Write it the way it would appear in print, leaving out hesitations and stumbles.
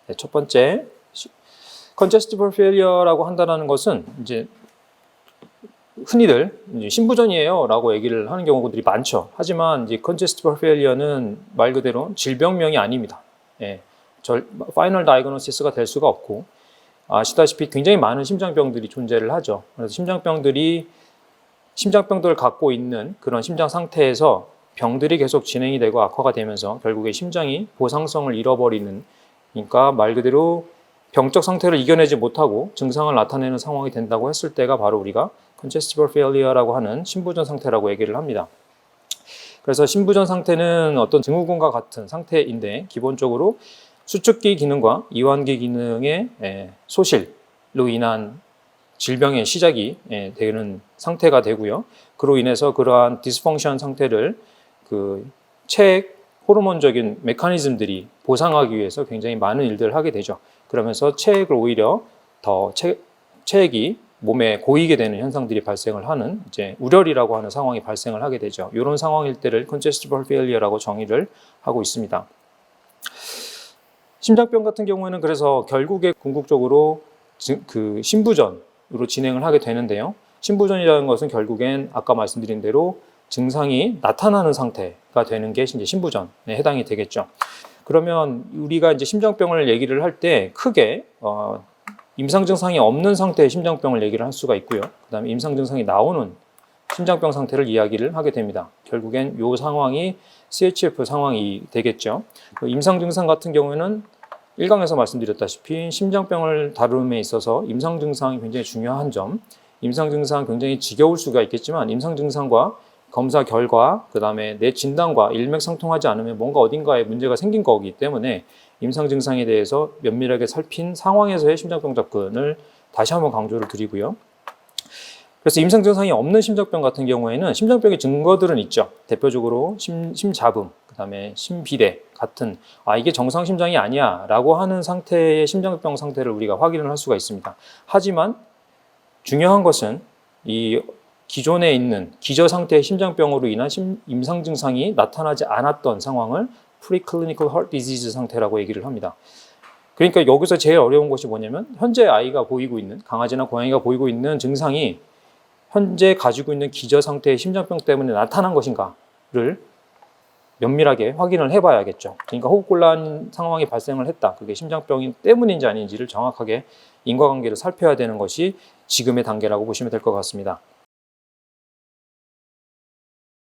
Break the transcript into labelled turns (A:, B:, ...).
A: 네, 첫 번째, congestive failure라고 한다는 것은 이제 흔히들 이제 심부전이에요라고 얘기를 하는 경우들이 많죠. 하지만 이제 congestive failure는 말 그대로 질병명이 아닙니다. 예, 파이널 다이그노시스가 될 수가 없고, 아시다시피 굉장히 많은 심장병들이 존재를 하죠. 그래서 심장병들을 갖고 있는 그런 심장 상태에서 병들이 계속 진행이 되고 악화가 되면서 결국에 심장이 보상성을 잃어버리는, 그러니까 말 그대로 병적 상태를 이겨내지 못하고 증상을 나타내는 상황이 된다고 했을 때가 바로 우리가 congestive failure라고 하는 심부전 상태라고 얘기를 합니다. 그래서 심부전 상태는 어떤 증후군과 같은 상태인데 기본적으로 수축기 기능과 이완기 기능의 소실로 인한 질병의 시작이 되는 상태가 되고요. 그로 인해서 그러한 디스펑션 상태를 체액 호르몬적인 메커니즘들이 보상하기 위해서 굉장히 많은 일들을 하게 되죠. 그러면서 체액을 오히려 더 체액이 몸에 고이게 되는 현상들이 발생을 하는 이제 우렬이라고 하는 상황이 발생을 하게 되죠. 이런 상황일 때를 congestive failure라고 정의를 하고 있습니다. 심장병 같은 경우에는 그래서 결국에 궁극적으로 심부전으로 진행을 하게 되는데요. 심부전이라는 것은 결국엔 아까 말씀드린 대로 증상이 나타나는 상태가 되는 게 이제 심부전에 해당이 되겠죠. 그러면 우리가 이제 심장병을 얘기를 할 때 크게 임상 증상이 없는 상태의 심장병을 얘기를 할 수가 있고요. 그다음에 임상 증상이 나오는 심장병 상태를 이야기를 하게 됩니다. 결국엔 이 상황이 CHF 상황이 되겠죠. 임상 증상 같은 경우에는 1강에서 말씀드렸다시피 심장병을 다룸에 있어서 임상 증상이 굉장히 중요한 점, 임상 증상 굉장히 지겨울 수가 있겠지만 임상 증상과 검사 결과, 그 다음에 내 진단과 일맥상통하지 않으면 뭔가 어딘가에 문제가 생긴 거기 때문에 임상 증상에 대해서 면밀하게 살핀 상황에서의 심장병 접근을 다시 한번 강조를 드리고요. 그래서 임상 증상이 없는 심장병 같은 경우에는 심장병의 증거들은 있죠. 대표적으로 심잡음, 그 다음에 심비대 같은 이게 정상 심장이 아니야 라고 하는 상태의 심장병 상태를 우리가 확인을 할 수가 있습니다. 하지만 중요한 것은 이 기존에 있는 기저 상태의 심장병으로 인한 임상 증상이 나타나지 않았던 상황을 Preclinical Heart Disease 상태라고 얘기를 합니다. 그러니까 여기서 제일 어려운 것이 뭐냐면 현재 아이가 보이고 있는, 강아지나 고양이가 보이고 있는 증상이 현재 가지고 있는 기저 상태의 심장병 때문에 나타난 것인가를 면밀하게 확인을 해봐야겠죠. 그러니까 호흡곤란 상황이 발생을 했다. 그게 심장병 때문인지 아닌지를 정확하게 인과관계를 살펴야 되는 것이 지금의 단계라고 보시면 될 것 같습니다.